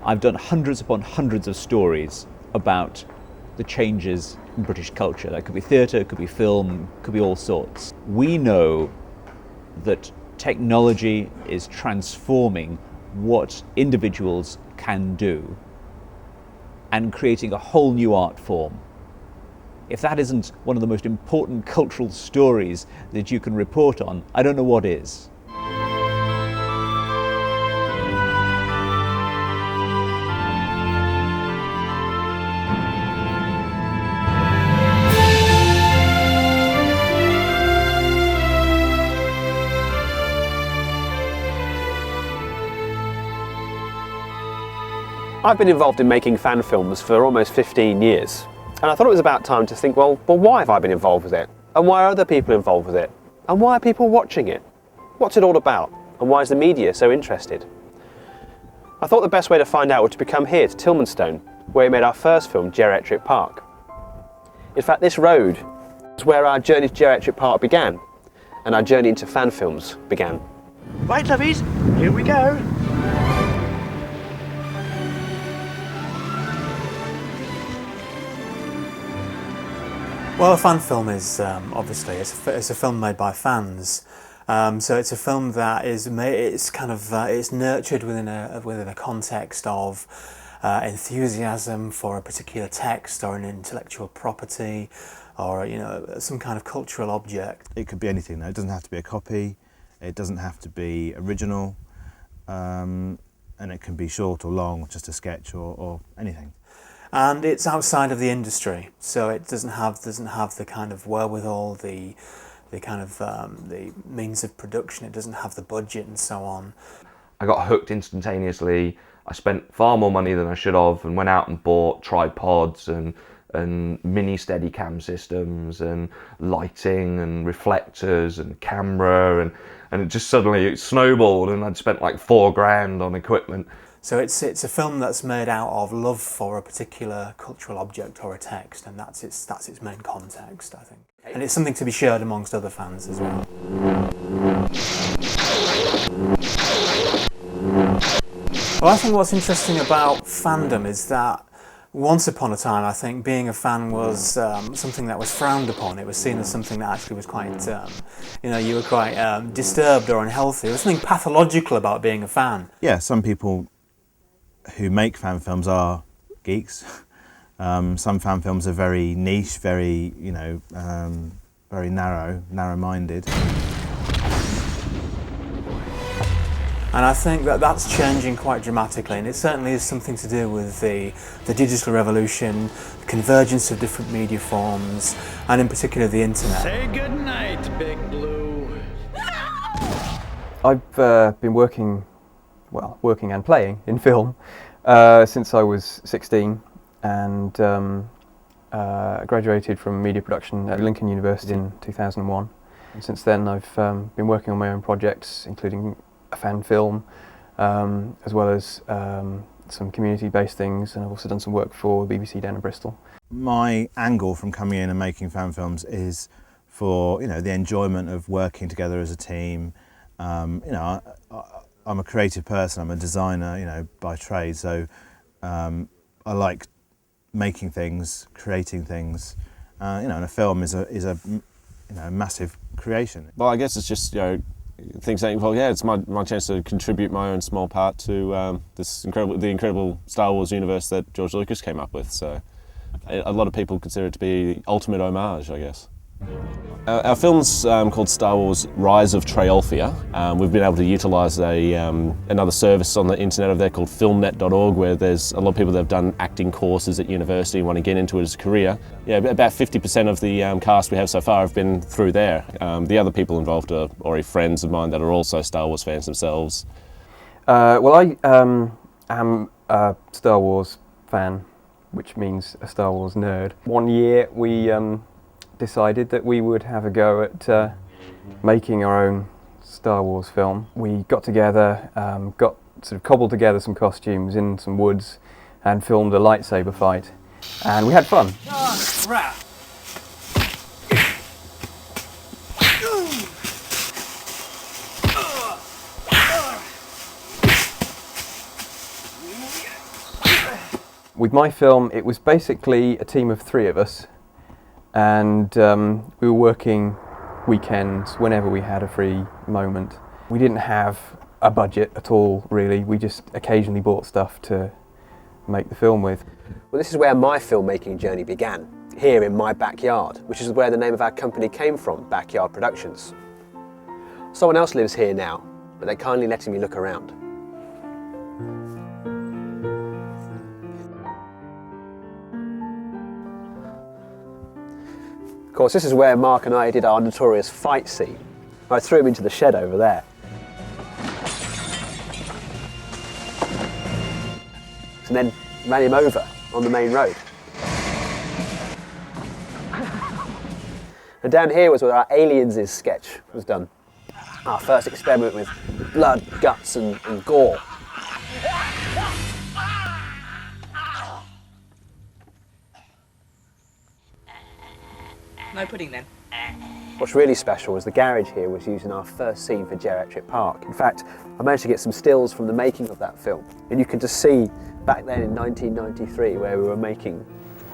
I've done hundreds upon hundreds of stories about the changes in British culture. That could be theatre, it could be film, it could be all sorts. We know that technology is transforming what individuals can do and creating a whole new art form. If that isn't one of the most important cultural stories that you can report on, I don't know what is. I've been involved in making fan films for almost 15 years, and I thought it was about time to think, well, why have I been involved with it? And why are other people involved with it? And why are people watching it? What's it all about? And why is the media so interested? I thought the best way to find out was to come here to Tilmanstone, where we made our first film, Geriatric Park. In fact, this road is where our journey to Geriatric Park began, and our journey into fan films began. Right, lovies, here we go. Well, a fan film is obviously it's a film made by fans, so it's a film that is it's nurtured within a context of enthusiasm for a particular text or an intellectual property, or some kind of cultural object. It could be anything though. It doesn't have to be a copy. It doesn't have to be original, and it can be short or long, just a sketch or anything. And it's outside of the industry, so it doesn't have the kind of wherewithal, the means of production. It doesn't have the budget and so on. I got hooked instantaneously. I spent far more money than I should have, and went out and bought tripods and mini Steadicam systems and lighting and reflectors and camera, and it just suddenly snowballed, and I'd spent like $4,000 on equipment. So it's a film that's made out of love for a particular cultural object or a text, and that's its main context, I think. And it's something to be shared amongst other fans as well. Well, I think what's interesting about fandom is that once upon a time, I think being a fan was something that was frowned upon. It was seen as something that actually was quite, you were quite disturbed or unhealthy. There was something pathological about being a fan. Yeah, some people who make fan films are geeks. Some fan films are very niche, very very narrow-minded. And I think that that's changing quite dramatically, and it certainly is something to do with the digital revolution, the convergence of different media forms, and in particular the internet. Say goodnight, Big Blue. I've been working and playing in film since I was 16, and graduated from media production at Lincoln University in 2001. And since then I've been working on my own projects, including a fan film, as well as some community-based things, and I've also done some work for BBC down in Bristol. My angle from coming in and making fan films is for the enjoyment of working together as a team. I'm a creative person. I'm a designer, by trade. So I like making things, creating things. And a film is a massive creation. Well, I guess it's just things saying, well, yeah, it's my chance to contribute my own small part to the incredible Star Wars universe that George Lucas came up with. So a lot of people consider it to be the ultimate homage, I guess. Our film's called Star Wars Rise of Trialfia. We've been able to utilise another service on the internet over there called filmnet.org, where there's a lot of people that have done acting courses at university and want to get into it as a career. Yeah, about 50% of the cast we have so far have been through there. The other people involved are already friends of mine that are also Star Wars fans themselves. Well, I am a Star Wars fan, which means a Star Wars nerd. One year we decided that we would have a go at making our own Star Wars film. We got together, cobbled together some costumes in some woods and filmed a lightsaber fight, and we had fun. Oh, crap! With my film, it was basically a team of 3 of us, and we were working weekends whenever we had a free moment. We didn't have a budget at all, really. We just occasionally bought stuff to make the film with. Well, this is where my filmmaking journey began, here in my backyard, which is where the name of our company came from, Backyard Productions. Someone else lives here now, but they're kindly letting me look around. Of course, this is where Mark and I did our notorious fight scene. I threw him into the shed over there. And then ran him over on the main road. And down here was where our Aliens' sketch was done. Our first experiment with blood, guts and gore. No pudding then. What's really special was the garage here was used in our first scene for Geriatric Park. In fact, I managed to get some stills from the making of that film. And you can just see back then in 1993 where we were making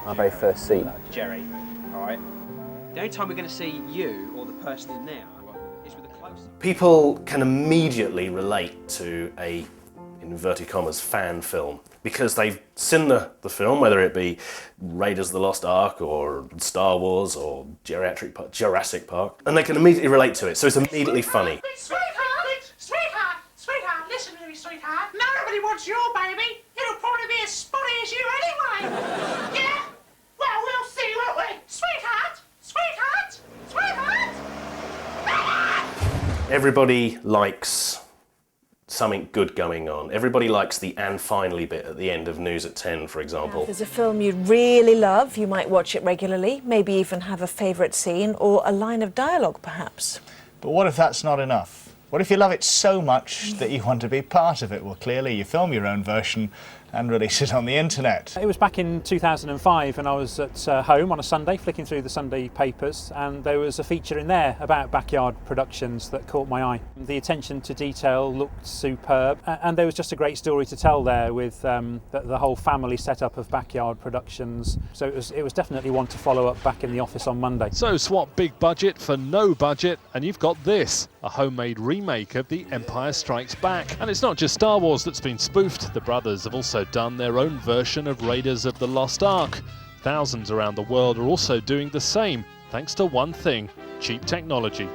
our very first scene. Jerry, all right? The only time we're going to see you or the person in there is with a close. People can immediately relate to a, in inverted commas, fan film because they've seen the film, whether it be Raiders of the Lost Ark or Star Wars or Jurassic Park, and they can immediately relate to it, so it's immediately funny. Sweetheart, listen to me, sweetheart. Nobody wants your baby. It'll probably be as spotty as you anyway. Yeah? Well, we'll see, won't we? Sweetheart! Everybody likes something good going on. Everybody likes the "and finally" bit at the end of News at 10, for example. If there's a film you really love, you might watch it regularly, maybe even have a favourite scene or a line of dialogue, perhaps. But what if that's not enough? What if you love it so much that you want to be part of it? Well, clearly you film your own version and release it on the internet. It was back in 2005 and I was at home on a Sunday flicking through the Sunday papers, and there was a feature in there about Backyard Productions that caught my eye. The attention to detail looked superb, and there was just a great story to tell there with the whole family setup of Backyard Productions. So it was definitely one to follow up back in the office on Monday. So swap big budget for no budget and you've got this, a homemade remake of The Empire Strikes Back. And it's not just Star Wars that's been spoofed. The brothers have also done their own version of Raiders of the Lost Ark. Thousands around the world are also doing the same, thanks to one thing: cheap technology.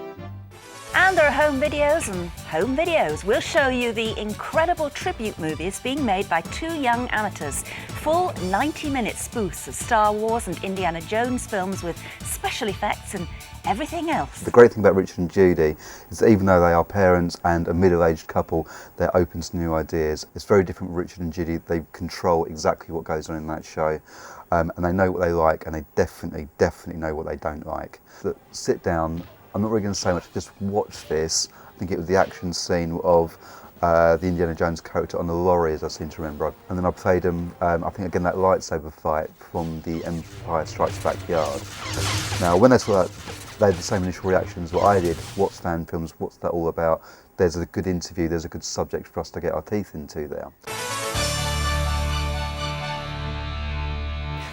And there are home videos and home videos. We'll show you the incredible tribute movies being made by 2 young amateurs. Full 90-minute spoofs of Star Wars and Indiana Jones films with special effects and everything else. The great thing about Richard and Judy is that even though they are parents and a middle-aged couple, they're open to new ideas. It's very different with Richard and Judy. They control exactly what goes on in that show. And they know what they like, and they definitely know what they don't like. But sit down. I'm not really going to say much, just watch this. I think it was the action scene of the Indiana Jones character on the lorry, as I seem to remember. And then I played him, I think again, that lightsaber fight from the Empire Strikes Backyard. Now, when they saw that, they had the same initial reactions what I did. What's fan films? What's that all about? There's a good interview, there's a good subject for us to get our teeth into there.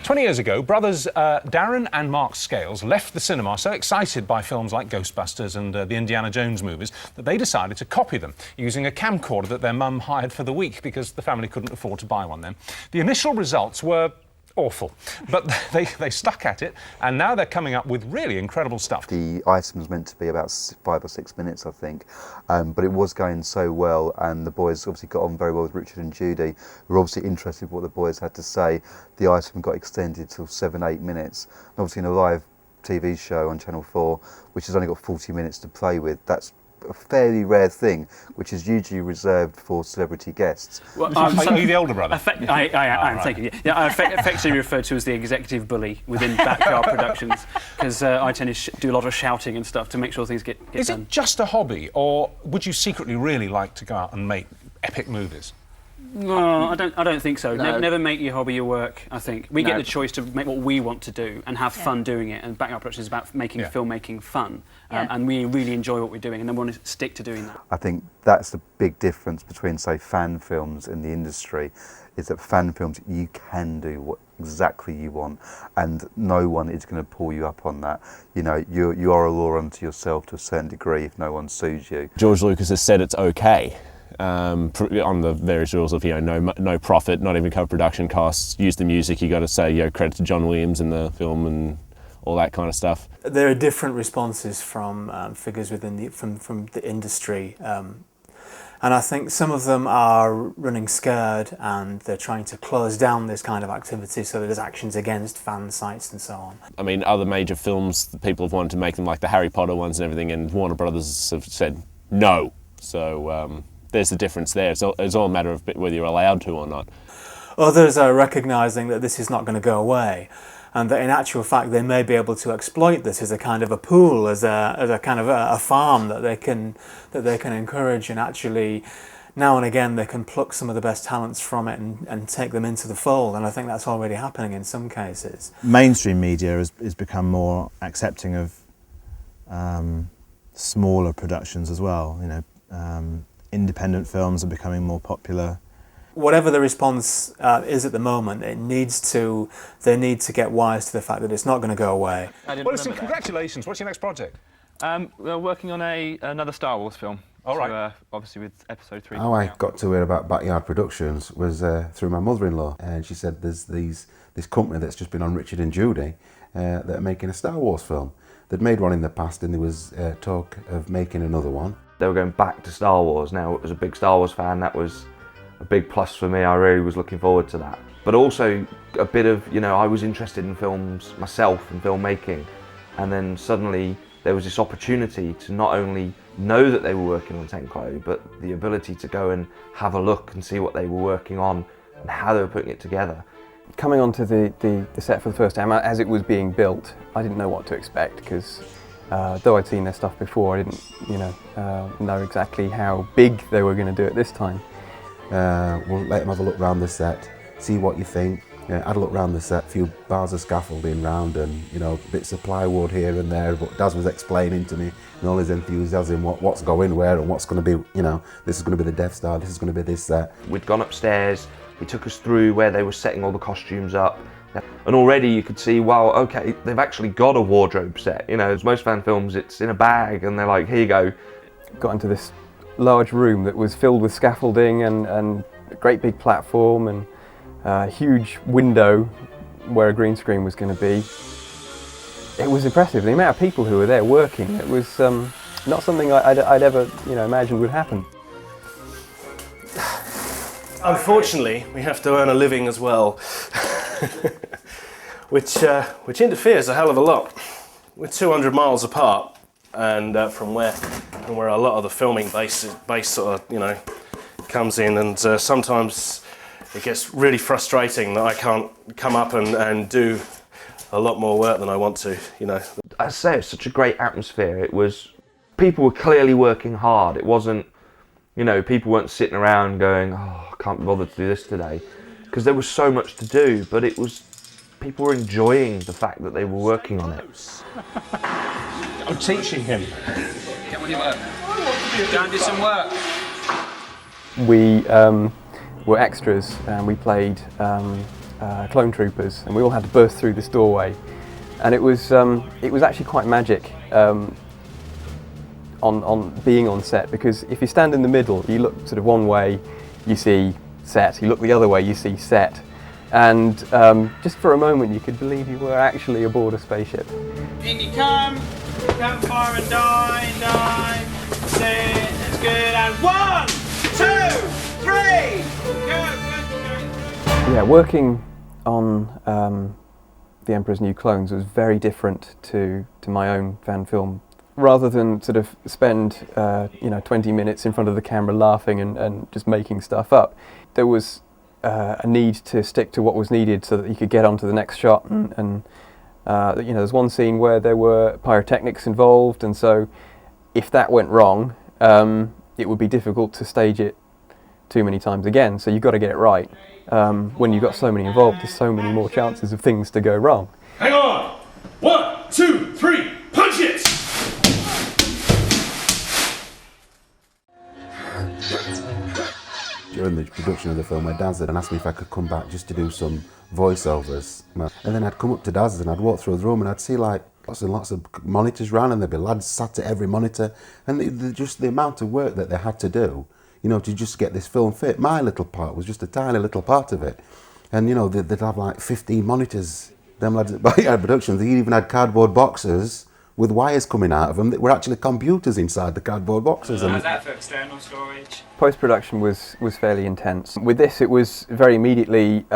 20 years ago, brothers Darren and Mark Scales left the cinema so excited by films like Ghostbusters and the Indiana Jones movies that they decided to copy them using a camcorder that their mum hired for the week because the family couldn't afford to buy one then. The initial results were awful, but they stuck at it, and now they're coming up with really incredible stuff. The item was meant to be about 5 or 6 minutes, I think, but it was going so well, and the boys obviously got on very well with Richard and Judy, who were obviously interested in what the boys had to say. The item got extended till 7-8 minutes. And obviously in a live TV show on Channel 4, which has only got 40 minutes to play with, that's a fairly rare thing, which is usually reserved for celebrity guests. Well, are you the older brother? I am taking it. Yeah, I'm affectionately referred to as the executive bully within Backyard Productions, because I tend to do a lot of shouting and stuff to make sure things get done. Is it just a hobby, or would you secretly really like to go out and make epic movies? No, I don't think so. No. Never make your hobby your work, I think. We No. get the choice to make what we want to do and have fun doing it, and Backyard Production is about making filmmaking fun. And we really enjoy what we're doing, and then we want to stick to doing that. I think that's the big difference between, say, fan films and the industry, is that fan films, you can do what exactly you want, and no one is going to pull you up on that. You know, you are a law unto yourself to a certain degree if no one sues you. George Lucas has said it's okay. On the various rules of, you know, no profit, not even cover production costs, use the music, you got to say, you know, credit to John Williams in the film and all that kind of stuff. There are different responses from figures within from the industry, and I think some of them are running scared and they're trying to close down this kind of activity so that there's actions against fan sites and so on. I mean, other major films, people have wanted to make them like the Harry Potter ones and everything, and Warner Brothers have said no. So there's the difference there. It's all a matter of whether you're allowed to or not. Others are recognising that this is not going to go away, and that in actual fact they may be able to exploit this as a kind of a pool, as a kind of a farm that they can encourage, and actually now and again they can pluck some of the best talents from it and take them into the fold, and I think that's already happening in some cases. Mainstream media has become more accepting of smaller productions as well. You know, independent films are becoming more popular. Whatever the response is at the moment, they need to get wise to the fact that it's not going to go away. Well, listen, congratulations. What's your next project? We're working on another Star Wars film. All right. Obviously with Episode 3. How I got to hear about Backyard Productions was through my mother-in-law, and she said there's this company that's just been on Richard and Judy that are making a Star Wars film. They'd made one in the past, and there was talk of making another one. They were going back to Star Wars. Now, as a big Star Wars fan, that was a big plus for me. I really was looking forward to that. But also a bit of, you know, I was interested in films myself and filmmaking, and then suddenly there was this opportunity to not only know that they were working on Tenclo, but the ability to go and have a look and see what they were working on and how they were putting it together. Coming onto the set for the first time, as it was being built, I didn't know what to expect, because though I'd seen their stuff before, I didn't, know exactly how big they were going to do it this time. We'll let them have a look round the set, see what you think. Had a look round the set, a few bars of scaffolding round, and bits of plywood here and there. But Daz was explaining to me in all his enthusiasm what's going where and what's going to be. This is going to be the Death Star. This is going to be this set. We'd gone upstairs. He took us through where they were setting all the costumes up. And already you could see, wow, okay, they've actually got a wardrobe set. As most fan films, it's in a bag and they're like, here you go. Got into this large room that was filled with scaffolding and a great big platform and a huge window where a green screen was going to be. It was impressive, the amount of people who were there working. It was not something I'd ever imagined would happen. Unfortunately, we have to earn a living as well, which interferes a hell of a lot. We're 200 miles apart, and from where a lot of the filming base sort of comes in, and sometimes it gets really frustrating that I can't come up and do a lot more work than I want to. I say it's such a great atmosphere. It was, people were clearly working hard. It wasn't, people weren't sitting around going, oh, I can't be bothered to do this today, because there was so much to do, but it was, people were enjoying the fact that they were working on it. I'm teaching him. Get on your work. Go and do some work. We were extras and we played clone troopers, and we all had to burst through this doorway, and it was actually quite magic on being on set, because if you stand in the middle, you look sort of one way, you see set, you look the other way, you see set, and just for a moment you could believe you were actually aboard a spaceship. In you come fire and die, sit, it's good, and 1, 2, 3, go. Yeah, working on The Emperor's New Clones was very different to my own fan film. Rather than sort of spend 20 minutes in front of the camera laughing and just making stuff up, there was a need to stick to what was needed so that you could get on to the next shot. And there's one scene where there were pyrotechnics involved, and so if that went wrong, it would be difficult to stage it too many times again, so you've got to get it right. When you've got so many involved, there's so many more chances of things to go wrong. Hang on! 1, 2, 3, punch it! During the production of the film, my dad had asked me if I could come back just to do some voiceovers. And then I'd come up to Dad's and I'd walk through the room and I'd see like lots and lots of monitors around, and there'd be lads sat at every monitor, and just the amount of work that they had to do, you know, to just get this film fit. My little part was just a tiny little part of it. And you know, they'd have like 15 monitors. Them lads at Backyard Productions, they even had cardboard boxes with wires coming out of them that were actually computers inside the cardboard boxes. How's that for external storage? Post-production was fairly intense. With this, it was very immediately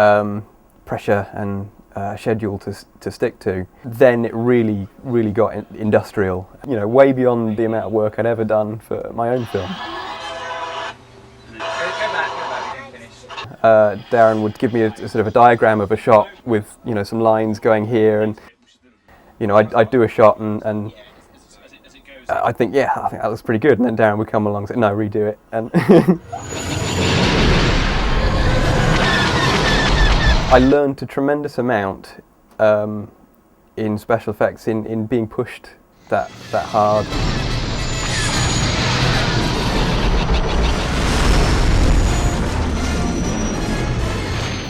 pressure and schedule to stick to. Then it really got industrial. You know, way beyond the amount of work I'd ever done for my own film. Darren would give me a sort of a diagram of a shot with, you know, some lines going here, and you know, I'd do a shot and I'd think, yeah, I think that looks pretty good, and then Darren would come along and say, no, redo it. And I learned a tremendous amount in special effects, in being pushed that hard.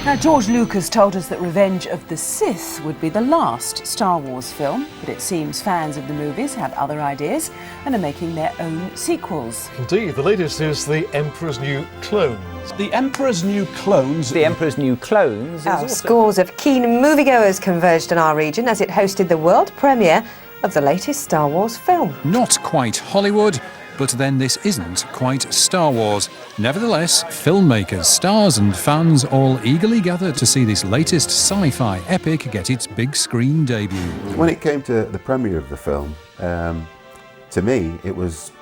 Now, George Lucas told us that Revenge of the Sith would be the last Star Wars film, but it seems fans of the movies have other ideas and are making their own sequels. Indeed, the latest is The Emperor's New Clones. The Emperor's New Clones. The Emperor's New Clones. Scores of keen moviegoers converged in our region as it hosted the world premiere of the latest Star Wars film. Not quite Hollywood, but then this isn't quite Star Wars. Nevertheless, filmmakers, stars and fans all eagerly gather to see this latest sci-fi epic get its big screen debut. When it came to the premiere of the film, to me it was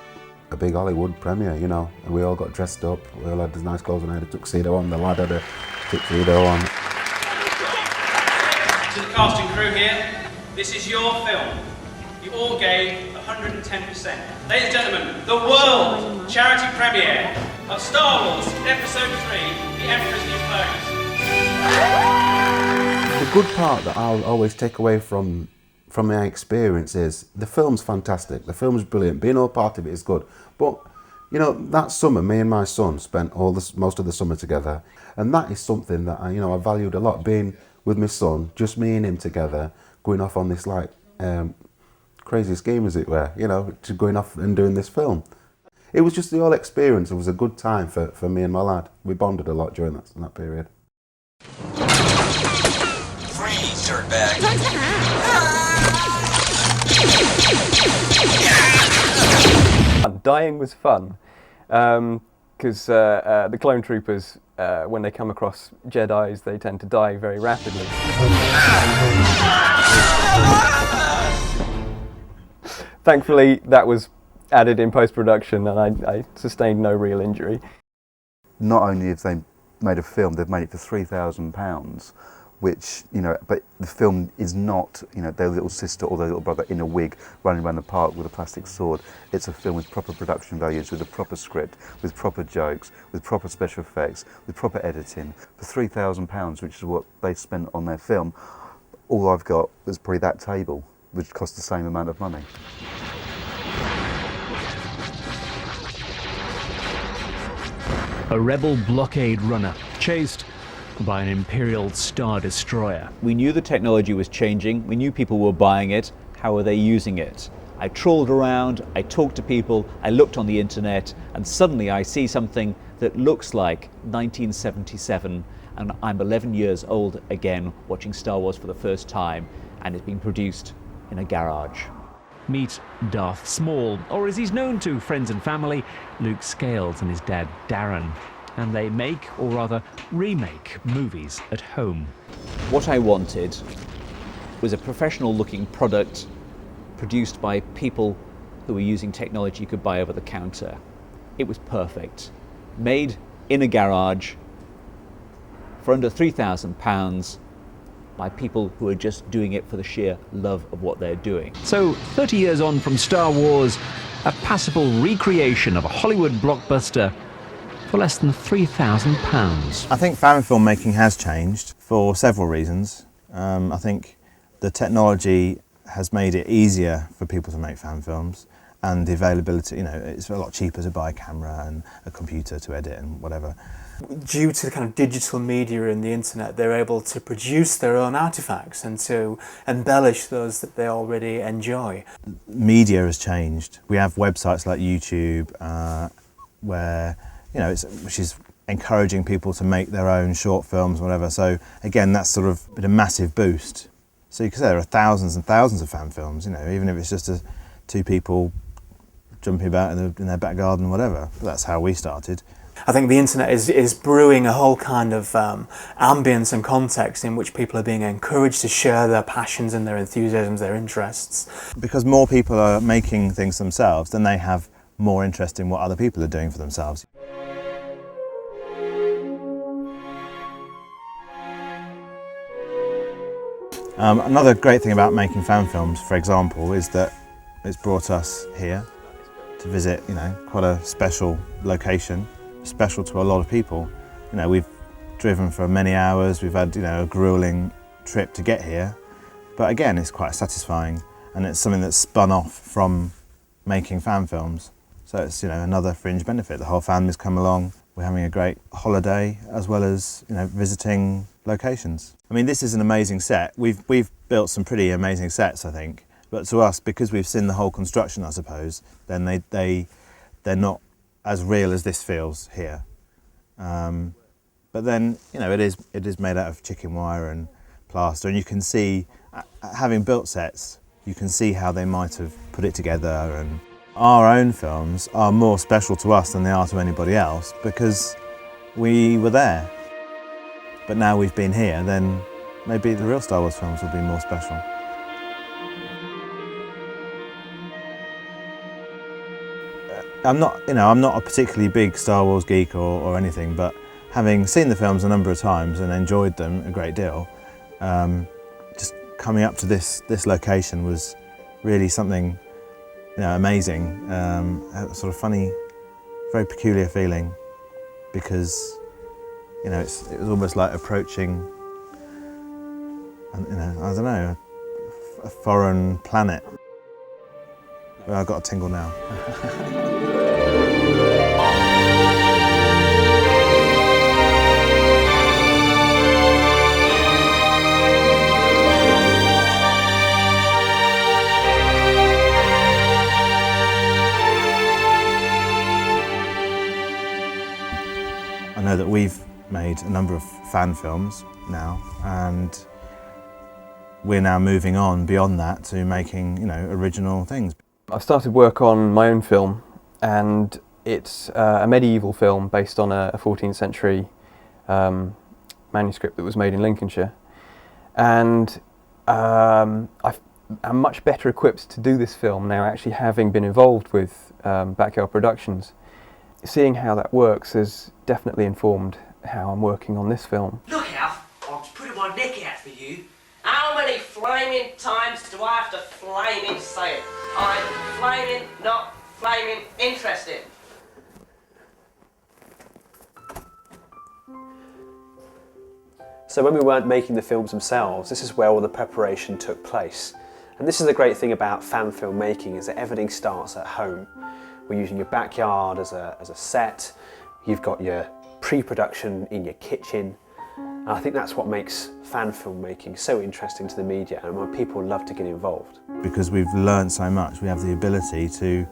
a big Hollywood premiere, you know, and we all got dressed up, we all had these nice clothes, and I had a tuxedo on, the lad had a tuxedo on. To the cast and crew here, this is your film. You all gave 110%. Ladies and gentlemen, the world charity premiere of Star Wars Episode 3, The Emperor's New Clones. The good part that I'll always take away from my experience is the film's fantastic, the film's brilliant, being all part of it is good. But, you know, that summer, me and my son spent most of the summer together, and that is something that I valued a lot, being with my son, just me and him together, going off on this like crazy scheme, as it were, you know, to going off and doing this film. It was just the whole experience. It was a good time for me and my lad. We bonded a lot during that period. Freeze, dirtbag. Dying was fun, because the clone troopers, when they come across Jedis, they tend to die very rapidly. Thankfully, that was added in post-production, and I sustained no real injury. Not only have they made a film, they've made it for £3,000, which, you know, but the film is not, you know, their little sister or their little brother in a wig running around the park with a plastic sword. It's a film with proper production values, with a proper script, with proper jokes, with proper special effects, with proper editing. For £3,000, which is what they spent on their film, all I've got was probably that table, which cost the same amount of money. A rebel blockade runner chased by an Imperial Star Destroyer. We knew the technology was changing, we knew people were buying it. How were they using it? I trawled around, I talked to people, I looked on the internet, and suddenly I see something that looks like 1977, and I'm 11 years old again, watching Star Wars for the first time, and it's been produced in a garage. Meet Darth Small, or as he's known to friends and family, Luke Scales and his dad Darren. And they make, or rather remake, movies at home. What I wanted was a professional looking product produced by people who were using technology you could buy over the counter. It was perfect. Made in a garage for under £3,000 by people who are just doing it for the sheer love of what they're doing. So, 30 years on from Star Wars, a passable recreation of a Hollywood blockbuster for less than £3,000. I think fan filmmaking has changed for several reasons. I think the technology has made it easier for people to make fan films, and the availability, it's a lot cheaper to buy a camera and a computer to edit and whatever. Due to the kind of digital media and the internet, they're able to produce their own artifacts and to embellish those that they already enjoy. Media has changed. We have websites like YouTube where, which is encouraging people to make their own short films, whatever. So again, that's sort of been a massive boost. So you can say there are thousands and thousands of fan films, even if it's just two people jumping about in their back garden, whatever. But that's how we started. I think the internet is brewing a whole kind of ambience and context in which people are being encouraged to share their passions and their enthusiasms, their interests. Because more people are making things themselves, then they have more interest in what other people are doing for themselves. Another great thing about making fan films, for example, is that it's brought us here to visit, quite a special location, special to a lot of people. We've driven for many hours, we've had, a grueling trip to get here, but again, it's quite satisfying, and it's something that's spun off from making fan films. So it's, another fringe benefit. The whole family's come along, we're having a great holiday, as well as, visiting locations. I mean, this is an amazing set. We've built some pretty amazing sets, I think. But to us, because we've seen the whole construction, I suppose, then they're not as real as this feels here. But then, it is made out of chicken wire and plaster, and you can see, having built sets, you can see how they might have put it together. And our own films are more special to us than they are to anybody else because we were there. But now we've been here, then maybe the real Star Wars films will be more special. I'm not a particularly big Star Wars geek or anything, but having seen the films a number of times and enjoyed them a great deal, just coming up to this location was really something amazing, a sort of funny, very peculiar feeling, because it was almost like approaching, I don't know, a foreign planet. Well, I've got a tingle now. I know that we've made a number of fan films now, and we're now moving on beyond that to making, original things. I've started work on my own film, and it's a medieval film based on a 14th century manuscript that was made in Lincolnshire. And I'm much better equipped to do this film now, actually having been involved with Backyard Productions. Seeing how that works has definitely informed how I'm working on this film. Look out, I'm putting my neck out for you. How many flaming times do I have to flaming say it? I'm flaming, not flaming interested. So when we weren't making the films themselves, this is where all the preparation took place. And this is the great thing about fan film making, is that everything starts at home. We're using your backyard as a set, you've got your pre-production in your kitchen, and I think that's what makes fan film making so interesting to the media and why people love to get involved. Because we've learned so much, we have the ability to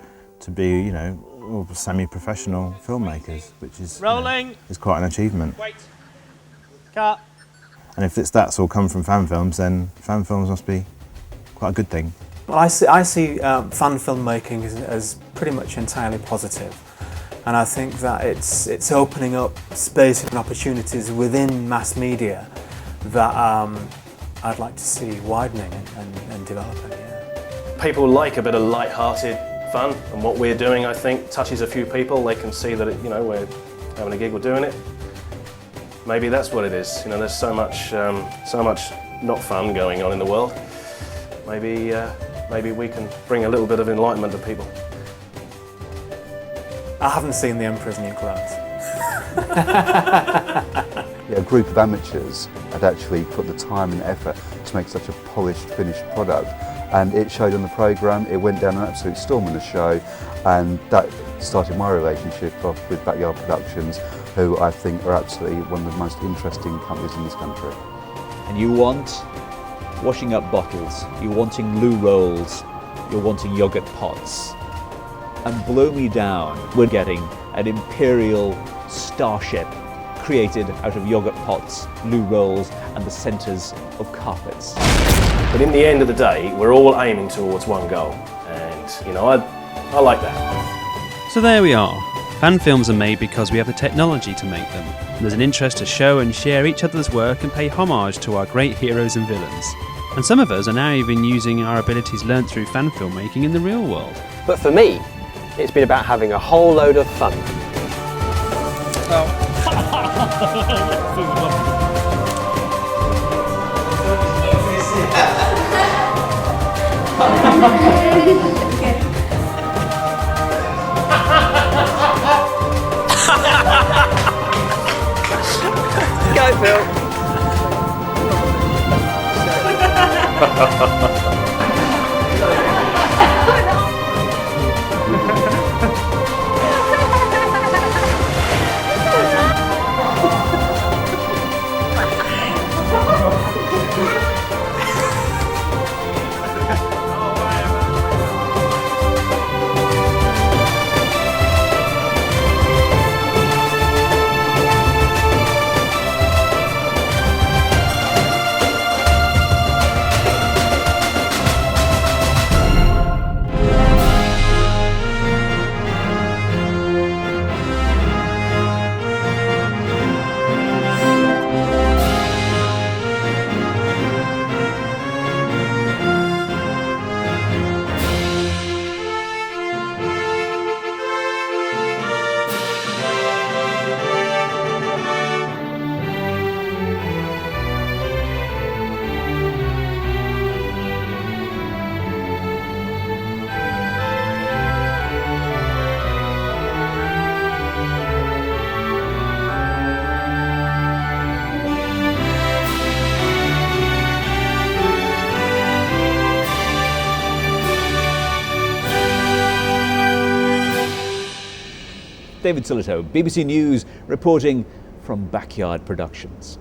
be, semi-professional filmmakers, which is is quite an achievement. Wait. Cut. And if that's all come from fan films, then fan films must be quite a good thing. Well, I see fan filmmaking as pretty much entirely positive, and I think that it's opening up space and opportunities within mass media that I'd like to see widening and developing. Yeah. People like a bit of light-hearted fun, and what we're doing, I think, touches a few people. They can see that we're having a gig, we're doing it. Maybe that's what it is. There's so much not fun going on in the world. Maybe we can bring a little bit of enlightenment to people. I haven't seen The Emperor's New Clothes. A group of amateurs had actually put the time and effort to make such a polished, finished product, and it showed on the programme. It went down an absolute storm on the show, and that started my relationship off with Backyard Productions, who I think are absolutely one of the most interesting companies in this country. And you want washing up bottles, you're wanting loo rolls, you're wanting yoghurt pots. And blow me down, we're getting an imperial starship created out of yoghurt pots, loo rolls, and the centres of carpets. But in the end of the day, we're all aiming towards one goal, and I like that. So there we are. Fan films are made because we have the technology to make them. There's an interest to show and share each other's work and pay homage to our great heroes and villains. And some of us are now even using our abilities learnt through fan filmmaking in the real world. But for me, it's been about having a whole load of fun. Go, Phil. David Sillito, BBC News, reporting from Backyard Productions.